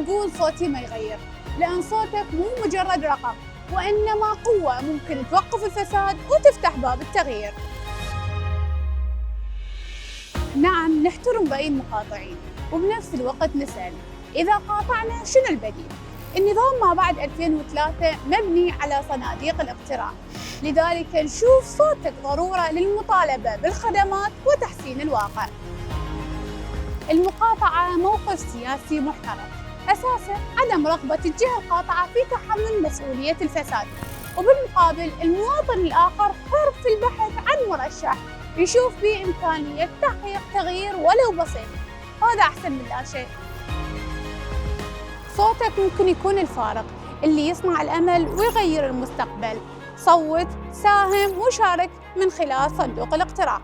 تقول صوتي ما يغير، لأن صوتك مو مجرد رقم، وإنما قوة ممكن توقف الفساد وتفتح باب التغيير. نعم، نحترم رأي المقاطعين، وبنفس الوقت نسأل إذا قاطعنا شنو البديل؟ النظام ما بعد 2003 مبني على صناديق الاقتراع، لذلك نشوف صوتك ضرورة للمطالبة بالخدمات وتحسين الواقع. المقاطعة موقف سياسي محترم، أساسه عدم رغبة الجهة القاطعة في تحمل مسؤولية الفساد، وبالمقابل المواطن الآخر حر في البحث عن مرشح يشوف بإمكانية تحقيق تغيير ولو بسيط، هذا أحسن من لا شيء. صوتك ممكن يكون الفارق اللي يصنع الأمل ويغير المستقبل. صوت، ساهم وشارك من خلال صندوق الاقتراع.